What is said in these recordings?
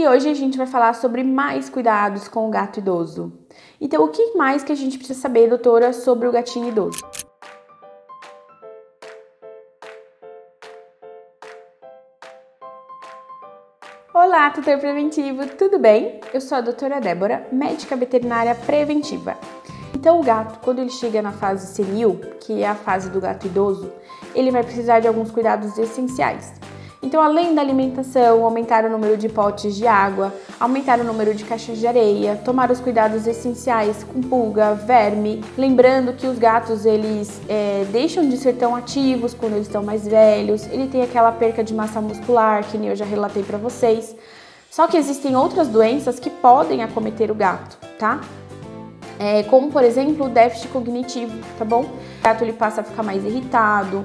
E hoje a gente vai falar sobre mais cuidados com o gato idoso. Então, o que mais que a gente precisa saber, doutora, sobre o gatinho idoso? Olá, tutor preventivo, tudo bem? Eu sou a doutora Débora, médica veterinária preventiva. Então, o gato, quando ele chega na fase senil, que é a fase do gato idoso, ele vai precisar de alguns cuidados essenciais. Então, além da alimentação, aumentar o número de potes de água, aumentar o número de caixas de areia, tomar os cuidados essenciais com pulga, verme. Lembrando que os gatos, eles deixam de ser tão ativos quando eles estão mais velhos, ele tem aquela perca de massa muscular, que nem eu já relatei para vocês. Só que existem outras doenças que podem acometer o gato, tá? Como, por exemplo, o déficit cognitivo, tá bom? O gato, ele passa a ficar mais irritado,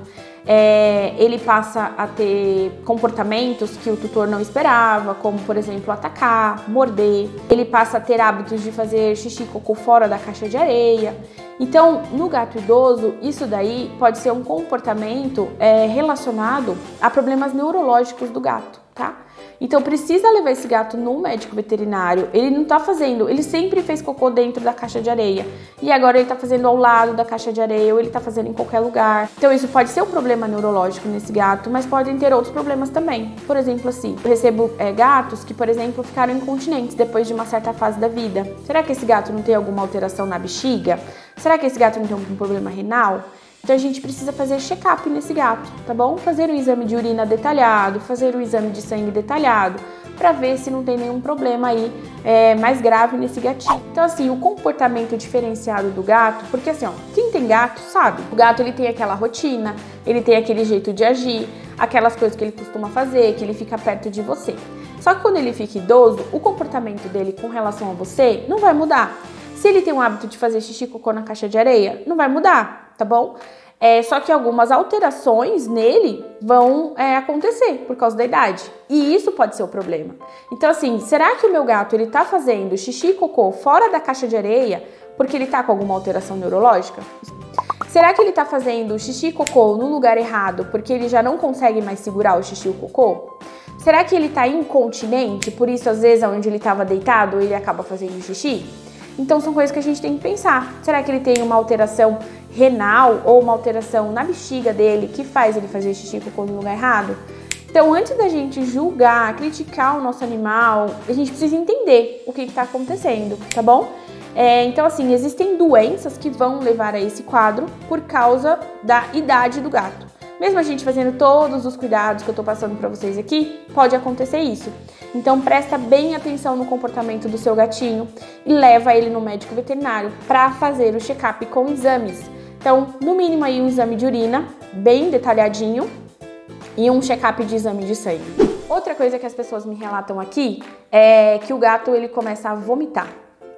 ele passa a ter comportamentos que o tutor não esperava, como, por exemplo, atacar, morder. Ele passa a ter hábitos de fazer xixi e cocô fora da caixa de areia. Então, no gato idoso, isso daí pode ser um comportamento relacionado a problemas neurológicos do gato, tá? Então, precisa levar esse gato no médico veterinário. Ele não tá fazendo, ele sempre fez cocô dentro da caixa de areia. E agora ele tá fazendo ao lado da caixa de areia, ou ele tá fazendo em qualquer lugar. Então, isso pode ser um problema neurológico nesse gato, mas podem ter outros problemas também. Por exemplo, assim, eu recebo gatos que, por exemplo, ficaram incontinentes depois de uma certa fase da vida. Será que esse gato não tem alguma alteração na bexiga? Será que esse gato não tem algum problema renal? Então a gente precisa fazer check-up nesse gato, tá bom? Fazer um exame de urina detalhado, fazer um exame de sangue detalhado, para ver se não tem nenhum problema aí mais grave nesse gatinho. Então assim, o comportamento diferenciado do gato, porque assim, ó, quem tem gato sabe, o gato ele tem aquela rotina, ele tem aquele jeito de agir, aquelas coisas que ele costuma fazer, que ele fica perto de você. Só que quando ele fica idoso, o comportamento dele com relação a você não vai mudar. Se ele tem o hábito de fazer xixi e cocô na caixa de areia, não vai mudar, tá bom? Só que algumas alterações nele vão acontecer por causa da idade. E isso pode ser o problema. Então assim, será que o meu gato ele tá fazendo xixi e cocô fora da caixa de areia porque ele tá com alguma alteração neurológica? Será que ele tá fazendo xixi e cocô no lugar errado porque ele já não consegue mais segurar o xixi e o cocô? Será que ele tá incontinente, por isso às vezes onde ele estava deitado ele acaba fazendo xixi? Então são coisas que a gente tem que pensar. Será que ele tem uma alteração renal ou uma alteração na bexiga dele que faz ele fazer xixi e cocô no lugar errado? Então, antes da gente julgar, criticar o nosso animal, a gente precisa entender o que está acontecendo, tá bom? Então, assim, existem doenças que vão levar a esse quadro por causa da idade do gato. Mesmo a gente fazendo todos os cuidados que eu tô passando para vocês aqui, pode acontecer isso. Então presta bem atenção no comportamento do seu gatinho e leva ele no médico veterinário para fazer o check-up com exames. Então, no mínimo aí um exame de urina bem detalhadinho e um check-up de exame de sangue. Outra coisa que as pessoas me relatam aqui é que o gato ele começa a vomitar.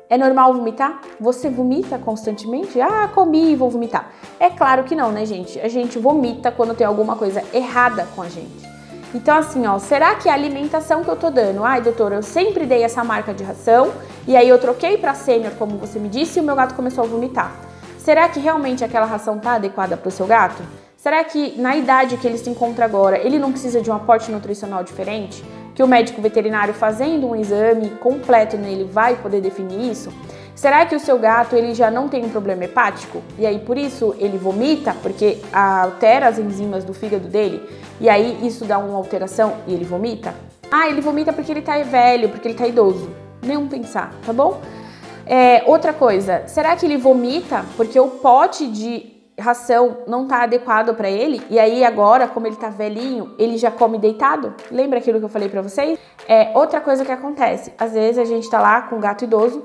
É normal vomitar? Você vomita constantemente? Ah, comi e vou vomitar. É claro que não, né, gente? A gente vomita quando tem alguma coisa errada com a gente. Então, assim, ó, será que a alimentação que eu tô dando? Ai, doutora, eu sempre dei essa marca de ração e aí eu troquei pra sênior, como você me disse, e o meu gato começou a vomitar. Será que realmente aquela ração tá adequada pro seu gato? Será que na idade que ele se encontra agora, ele não precisa de um aporte nutricional diferente? Que o médico veterinário fazendo um exame completo nele vai poder definir isso? Será que o seu gato ele já não tem um problema hepático? E aí por isso ele vomita, porque altera as enzimas do fígado dele? E aí isso dá uma alteração e ele vomita? Ah, ele vomita porque ele tá velho, porque ele tá idoso. Nenhum pensar, tá bom? Outra coisa, será que ele vomita porque o pote de ração não tá adequado para ele, e aí agora, como ele tá velhinho, ele já come deitado? Lembra aquilo que eu falei para vocês? Outra coisa que acontece, às vezes a gente tá lá com um gato idoso,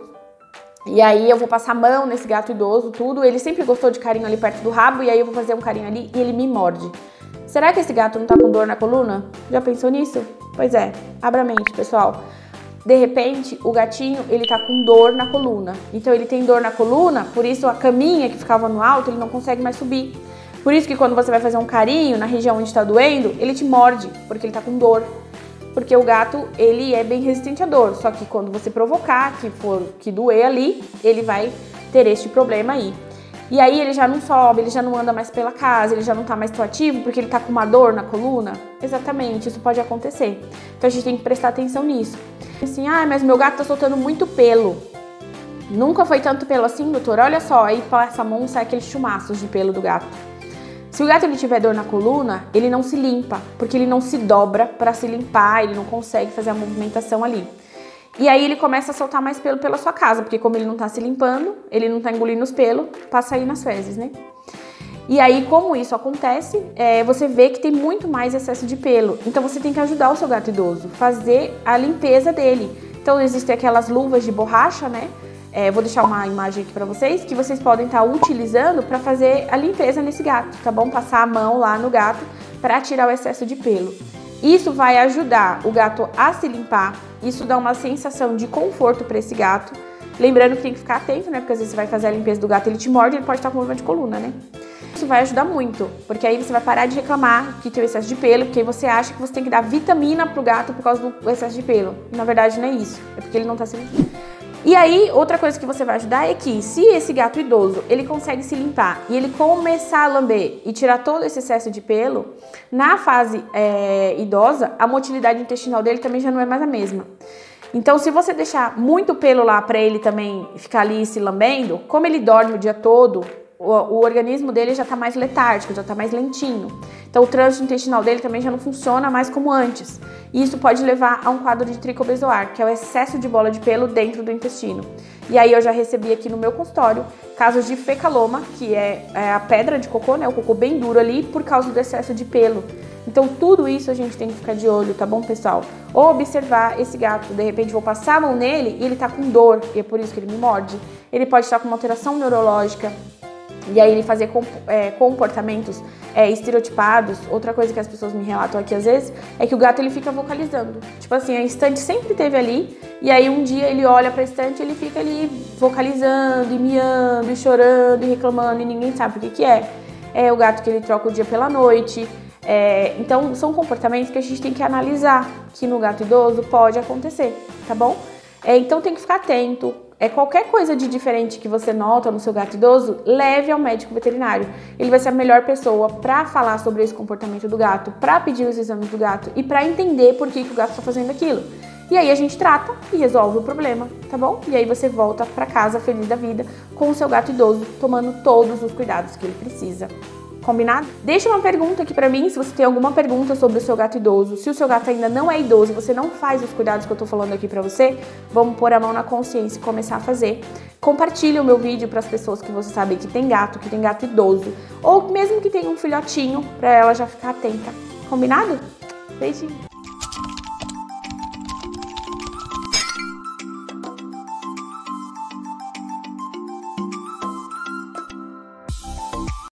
e aí eu vou passar a mão nesse gato idoso, tudo, ele sempre gostou de carinho ali perto do rabo, e aí eu vou fazer um carinho ali e ele me morde. Será que esse gato não tá com dor na coluna? Já pensou nisso? Pois é, abra a mente, pessoal. De repente, o gatinho, ele tá com dor na coluna. Então, ele tem dor na coluna, por isso a caminha que ficava no alto, ele não consegue mais subir. Por isso que quando você vai fazer um carinho na região onde tá doendo, ele te morde, porque ele tá com dor. Porque o gato, ele é bem resistente à dor. Só que quando você provocar, que doer ali, ele vai ter este problema aí. E aí ele já não sobe, ele já não anda mais pela casa, ele já não tá mais tão ativo porque ele tá com uma dor na coluna. Exatamente, isso pode acontecer. Então a gente tem que prestar atenção nisso. Assim, mas meu gato tá soltando muito pelo. Nunca foi tanto pelo assim, doutor? Olha só, aí passa a mão, sai aqueles chumaços de pelo do gato. Se o gato ele tiver dor na coluna, ele não se limpa, porque ele não se dobra para se limpar, ele não consegue fazer a movimentação ali. E aí ele começa a soltar mais pelo pela sua casa, porque como ele não tá se limpando, ele não tá engolindo os pelos, passa aí nas fezes, né? E aí, como isso acontece, você vê que tem muito mais excesso de pelo. Então você tem que ajudar o seu gato idoso, fazer a limpeza dele. Então existem aquelas luvas de borracha, né? Vou deixar uma imagem aqui pra vocês, que vocês podem estar utilizando para fazer a limpeza nesse gato, tá bom? Passar a mão lá no gato para tirar o excesso de pelo. Isso vai ajudar o gato a se limpar, isso dá uma sensação de conforto para esse gato. Lembrando que tem que ficar atento, né? Porque às vezes você vai fazer a limpeza do gato, ele te morde, ele pode estar com problema de coluna, né? Isso vai ajudar muito, porque aí você vai parar de reclamar que tem excesso de pelo, porque aí você acha que você tem que dar vitamina pro gato por causa do excesso de pelo. Na verdade não é isso, é porque ele não tá se limpando. E aí, outra coisa que você vai ajudar é que se esse gato idoso, ele consegue se limpar e ele começar a lamber e tirar todo esse excesso de pelo, na fase idosa, a motilidade intestinal dele também já não é mais a mesma. Então, se você deixar muito pelo lá para ele também ficar ali se lambendo, como ele dorme o dia todo, o organismo dele já tá mais letárgico, já tá mais lentinho. Então o trânsito intestinal dele também já não funciona mais como antes. E isso pode levar a um quadro de tricobezoar, que é o excesso de bola de pelo dentro do intestino. E aí eu já recebi aqui no meu consultório casos de fecaloma, que é a pedra de cocô, né? O cocô bem duro ali por causa do excesso de pelo. Então tudo isso a gente tem que ficar de olho, tá bom, pessoal? Ou observar esse gato, de repente vou passar a mão nele e ele tá com dor, e é por isso que ele me morde. Ele pode estar com uma alteração neurológica, e aí ele fazer comportamentos estereotipados. Outra coisa que as pessoas me relatam aqui às vezes é que o gato ele fica vocalizando. Tipo assim, a estante sempre teve ali e aí um dia ele olha pra estante e ele fica ali vocalizando e miando e chorando e reclamando e ninguém sabe o que que é. É o gato que ele troca o dia pela noite. Então são comportamentos que a gente tem que analisar, que no gato idoso pode acontecer, tá bom? Então tem que ficar atento. Qualquer coisa de diferente que você nota no seu gato idoso, leve ao médico veterinário. Ele vai ser a melhor pessoa para falar sobre esse comportamento do gato, para pedir os exames do gato e para entender por que o gato está fazendo aquilo. E aí a gente trata e resolve o problema, tá bom? E aí você volta para casa feliz da vida com o seu gato idoso, tomando todos os cuidados que ele precisa. Combinado? Deixa uma pergunta aqui pra mim, se você tem alguma pergunta sobre o seu gato idoso. Se o seu gato ainda não é idoso, você não faz os cuidados que eu tô falando aqui pra você, vamos pôr a mão na consciência e começar a fazer. Compartilhe o meu vídeo para as pessoas que você sabe que tem gato idoso, ou mesmo que tenha um filhotinho, pra ela já ficar atenta. Combinado? Beijinho!